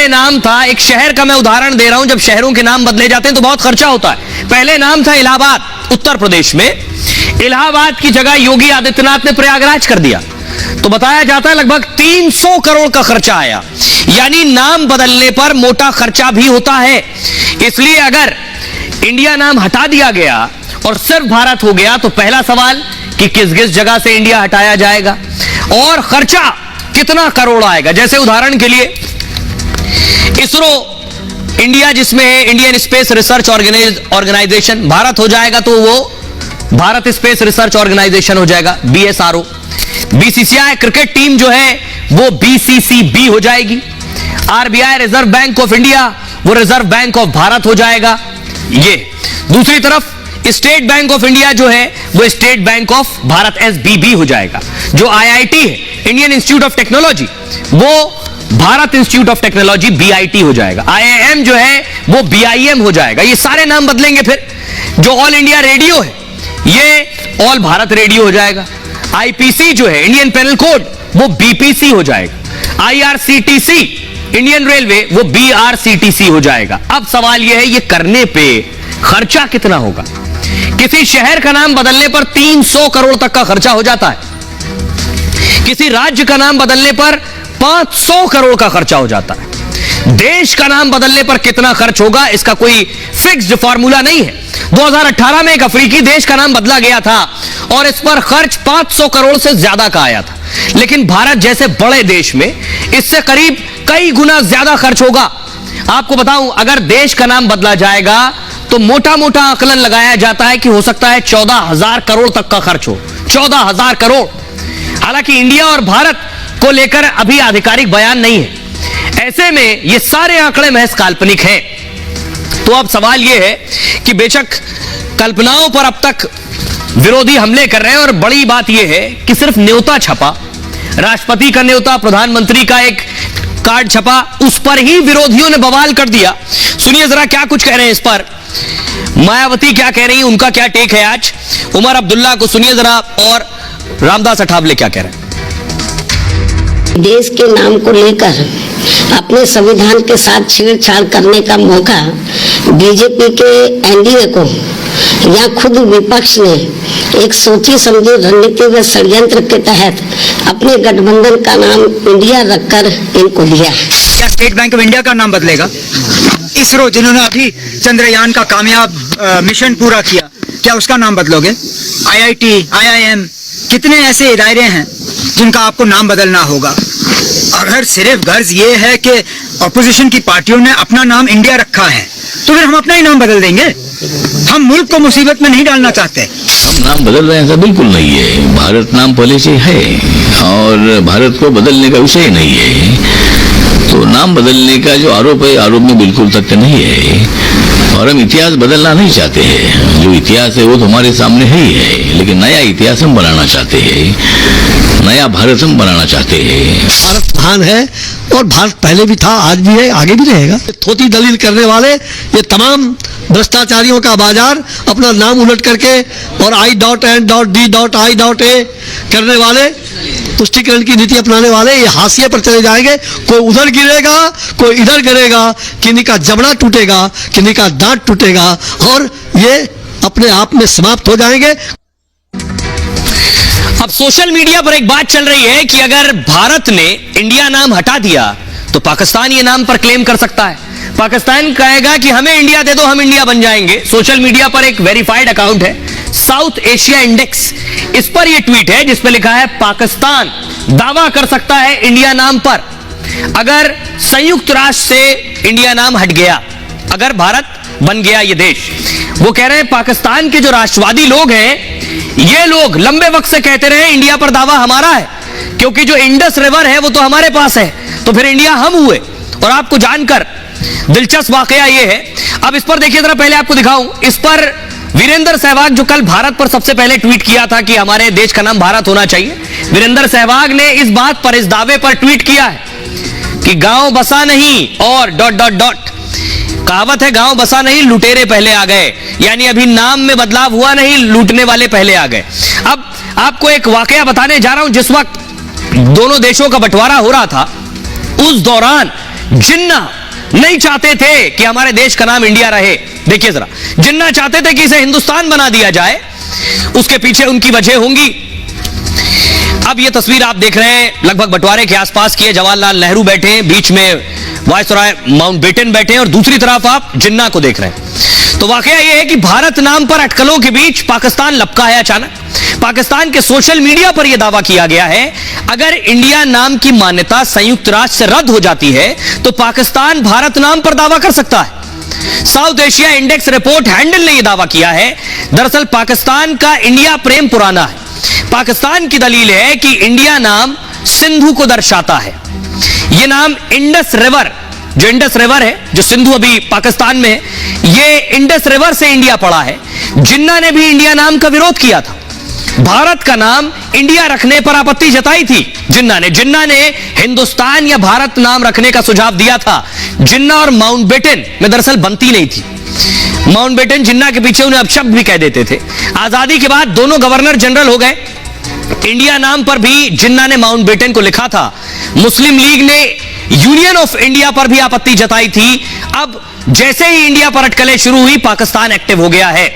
पहले नाम था, एक शहर का मैं उदाहरण दे रहा हूं, जब शहरों के नाम बदले जाते हैं तो बहुत खर्चा होता है। पहले नाम था इलाहाबाद, उत्तर प्रदेश में। इलाहाबाद की जगह योगी आदित्यनाथ ने प्रयागराज कर दिया, तो बताया जाता है लगभग 300 करोड़ का खर्चा आया। यानी नाम बदलने पर मोटा खर्चा भी होता है। इसलिए अगर इंडिया नाम हटा दिया गया और सिर्फ भारत हो गया तो पहला सवाल कि किस किस जगह से इंडिया हटाया जाएगा और खर्चा कितना करोड़ आएगा। जैसे उदाहरण के लिए इसरो इंडिया जिसमें है Indian space research organisation, Bharat हो जाएगा तो वो भारत स्पेस रिसर्च ऑर्गेनाइजेशन हो जाएगा, BSRO। BCCI क्रिकेट टीम जो है वो BCCB हो जाएगी। RBI reserve bank of India वो रिजर्व बैंक ऑफ भारत हो जाएगा। ये दूसरी तरफ स्टेट बैंक ऑफ इंडिया जो है वो state bank of Bharat SBB हो जाएगा। जो IIT है इंडियन इंस्टीट्यूट ऑफ टेक्नोलॉजी वो Bharat institute of technology BIT हो जाएगा। IIM जो है वो BIM हो जाएगा। ये सारे नाम बदलेंगे। फिर जो ऑल इंडिया रेडियो है ये ऑल भारत रेडियो हो जाएगा। IPC जो है इंडियन पेनल कोड वो BPC हो जाएगा। IRCTC इंडियन रेलवे वो BRCTC हो जाएगा। अब सवाल यह है ये करने पे खर्चा कितना होगा। किसी शहर का नाम बदलने पर 300 करोड़ तक का खर्चा हो जाता है। किसी राज्य का नाम बदलने पर 500 करोड़ का खर्चा हो जाता है। देश का नाम बदलने पर कितना खर्च होगा इसका कोई फिक्स्ड फॉर्मूला नहीं है। 2018 में एक अफ्रीकी देश का नाम बदला गया था और इस पर खर्च 500 करोड़ से ज्यादा का आया था। लेकिन भारत जैसे बड़े देश में इससे करीब कई गुना ज्यादा खर्च होगा। आपको बताऊं अगर देश का नाम बदला जाएगा तो मोटा मोटा आकलन लगाया जाता है कि हो सकता है 14,000 करोड़ तक का खर्च हो। 14,000 करोड़। हालांकि इंडिया और भारत को लेकर अभी आधिकारिक बयान नहीं है। ऐसे में ये सारे आंकड़े महज काल्पनिक हैं। तो अब सवाल यह है कि बेशक कल्पनाओं पर अब तक विरोधी हमले कर रहे हैं और बड़ी बात यह है कि सिर्फ न्योता छपा, राष्ट्रपति का न्योता, प्रधानमंत्री का एक कार्ड छपा, उस पर ही विरोधियों ने बवाल कर दिया। सुनिए जरा क्या कुछ कह रहे हैं इस पर। मायावती क्या कह रही है, उनका क्या टेक है आज। उमर अब्दुल्ला को सुनिए जरा और रामदास अठावले क्या कह रहे हैं। देश के नाम को लेकर अपने संविधान के साथ छेड़छाड़ करने का मौका बीजेपी के एनडीए को या खुद विपक्ष ने एक सोची समझी रणनीति व षड्यंत्र के तहत अपने गठबंधन का नाम इंडिया रखकर इनको दिया। क्या स्टेट बैंक ऑफ इंडिया का नाम बदलेगा? इसरो जिन्होंने अभी चंद्रयान का कामयाब मिशन पूरा किया, क्या उसका नाम बदलोगे? IIT, IIM, कितने ऐसे इदारे हैं जिनका आपको नाम बदलना होगा। अगर सिर्फ गर्ज ये है कि ऑपोजिशन की पार्टियों ने अपना नाम इंडिया रखा है तो फिर हम अपना ही नाम बदल देंगे। हम मुल्क को मुसीबत में नहीं डालना चाहते। हम नाम बदल रहे हैं ऐसा बिल्कुल नहीं है। भारत नाम पहले से है और भारत को बदलने का विषय नहीं है। तो नाम बदलने का जो आरोप है, आरोप में बिल्कुल तथ्य नहीं है। और हम इतिहास बदलना नहीं चाहते हैं। जो इतिहास है वो तो हमारे सामने है ही है, लेकिन नया इतिहास हम बनाना चाहते हैं, नया भारत हम बनाना चाहते हैं। भारत महान है और भारत पहले भी था, आज भी है, आगे भी रहेगा। थोती दलील करने वाले ये तमाम भ्रष्टाचारियों का बाजार अपना नाम उलट करके और I.N.D.I.A करने वाले, तुष्टिकरण की नीति अपनाने वाले ये हाशिए पर चले जाएंगे। कोई उधर गिरेगा, कोई इधर गिरेगा, किन्हीं का जबड़ा टूटेगा, किन्हीं का दांत टूटेगा और ये अपने आप में समाप्त हो जाएंगे। अब सोशल मीडिया पर एक बात चल रही है कि अगर भारत ने इंडिया नाम हटा दिया तो पाकिस्तान ये नाम पर क्लेम कर सकता है। पाकिस्तान कहेगा कि हमें इंडिया दे दो, हम इंडिया बन जाएंगे। सोशल मीडिया पर एक वेरीफाइड अकाउंट है साउथ एशिया इंडेक्स, इस पर यह ट्वीट है जिसमें लिखा है पाकिस्तान दावा कर सकता है इंडिया नाम पर अगर संयुक्त राष्ट्र से इंडिया नाम हट गया, अगर भारत बन गया ये देश। वो कह रहे हैं पाकिस्तान के जो राष्ट्रवादी लोग हैं ये लोग लंबे वक्त से कहते रहे इंडिया पर दावा हमारा है क्योंकि जो इंडस रिवर है वो तो हमारे पास है, तो फिर इंडिया हम हुए। और आपको जानकर दिलचस्प वाकया ये है, अब इस पर देखिए जरा, पहले आपको दिखाऊं। इस पर वीरेंद्र सहवाग जो कल भारत पर सबसे पहले ट्वीट किया था कि हमारे देश का नाम भारत होना चाहिए, वीरेंद्र सहवाग ने इस बात पर, इस दावे पर ट्वीट किया है कि गांव बसा नहीं और ... कहावत है गांव बसा नहीं लुटेरे पहले आ गए, यानी अभी नाम में बदलाव हुआ नहीं, लूटने वाले पहले आ गए। अब आपको एक वाकया बताने जा रहा हूं। जिस वक्त दोनों देशों का बंटवारा हो रहा था उस दौरान जिन्ना नहीं चाहते थे कि हमारे देश का नाम इंडिया रहे। देखिए जरा, जिन्ना चाहते थे कि इसे हिंदुस्तान बना दिया जाए, उसके पीछे उनकी वजह होंगी। अब यह तस्वीर आप देख रहे हैं लगभग बंटवारे के आसपास की है। जवाहरलाल नेहरू बैठे हैं, बीच में वायसराय माउंटबेटन बैठे हैं और दूसरी तरफ आप जिन्ना को देख रहे हैं। तो वाकया यह है कि भारत नाम पर अटकलों के बीच पाकिस्तान लपका है अचानक। पाकिस्तान के सोशल मीडिया पर यह दावा किया गया है, अगर इंडिया नाम की मान्यता संयुक्त राष्ट्र से रद्द हो जाती है तो पाकिस्तान भारत नाम पर दावा कर सकता है। South Asia index report handle ने यह दावा किया है। दरअसल पाकिस्तान का इंडिया प्रेम पुराना है। पाकिस्तान की दलील है कि इंडिया नाम सिंधु को दर्शाता है। यह नाम इंडस रिवर, जो इंडस रिवर है, जो सिंधु अभी पाकिस्तान में है, यह इंडस रिवर से इंडिया पड़ा है। जिन्ना ने भी इंडिया नाम का विरोध किया था। भारत का नाम इंडिया रखने पर आपत्ति जताई थी जिन्ना ने हिंदुस्तान या भारत नाम रखने का सुझाव दिया था। जिन्ना और माउंटबेटन में दरअसल बनती नहीं थी। माउंटबेटन जिन्ना के पीछे उन्हें अपशब्द भी कह देते थे। आजादी के बाद दोनों गवर्नर जनरल हो गए। इंडिया नाम पर भी जिन्ना ने माउंटबेटन को लिखा था। मुस्लिम लीग ने यूनियन ऑफ इंडिया पर भी आपत्ति जताई थी। अब जैसे ही इंडिया पर अटकलें शुरू हुई, पाकिस्तान एक्टिव हो गया है।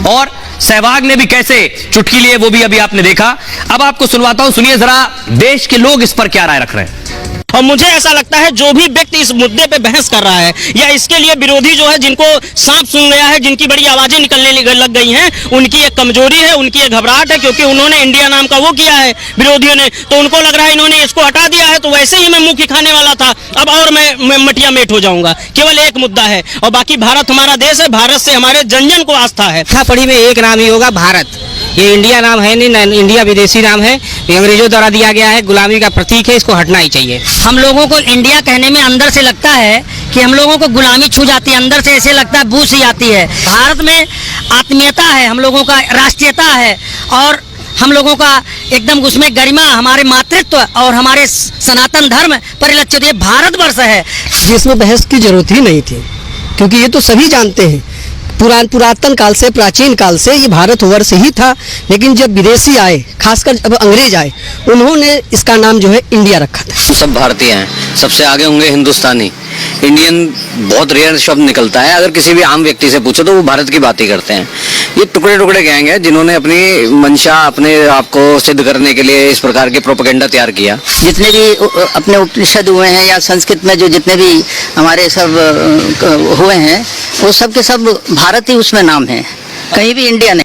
और सहवाग ने भी कैसे चुटकी लिए वो भी अभी आपने देखा। अब आपको सुनवाता हूं, सुनिए जरा देश के लोग इस पर क्या राय रख रहे हैं। और मुझे ऐसा लगता है जो भी व्यक्ति इस मुद्दे पे बहस कर रहा है या इसके लिए विरोधी जो है, जिनको सांप सूंघ गया है, जिनकी बड़ी आवाजें निकलने लग गई हैं, उनकी एक कमजोरी है, उनकी एक घबराहट है, क्योंकि उन्होंने इंडिया नाम का वो किया है विरोधियों ने, तो उनको लग रहा है इन्होंने इसको हटा दिया है तो वैसे ही मैं मुंह की खाने वाला था, अब और मैं मटिया मेट हो जाऊंगा। केवल एक मुद्दा है और बाकी भारत हमारा देश है, भारत से हमारे जन जन को आस्था है। पड़ी में एक नाम ही होगा, भारत। ये इंडिया नाम है नहीं, इंडिया विदेशी नाम है, ये अंग्रेजों द्वारा दिया गया है, गुलामी का प्रतीक है, इसको हटना ही चाहिए। हम लोगों को इंडिया कहने में अंदर से लगता है कि हम लोगों को गुलामी छू जाती है, अंदर से ऐसे लगता है बू सी आती है। भारत में आत्मीयता है, हम लोगों का राष्ट्रीयता है और हम लोगों का एकदम उसमें गरिमा, हमारे मातृत्व और हमारे सनातन धर्म परिलक्षित ये भारतवर्ष है, जिसमें बहस की जरूरत ही नहीं थी, क्योंकि ये तो सभी जानते हैं पुरातन काल से, प्राचीन काल से ये भारतवर्ष ही था। लेकिन जब विदेशी आए, खासकर जब अंग्रेज आए, उन्होंने इसका नाम जो है इंडिया रखा था। सब भारतीय हैं, सबसे आगे होंगे हिंदुस्तानी। इंडियन बहुत रेयर शब्द निकलता है, अगर किसी भी आम व्यक्ति से पूछो तो वो भारत की बात ही करते हैं। ये टुकड़े टुकड़े गैंग है जिन्होंने अपनी मंशा, अपने आप को सिद्ध करने के लिए इस प्रकार के प्रोपेगेंडा तैयार किया। जितने भी अपने उपनिषद हुए हैं या संस्कृत में जो जितने भी हमारे सब हुए हैं, वो सब के सब भारत ही उसमें नाम है, कहीं भी इंडिया नहीं।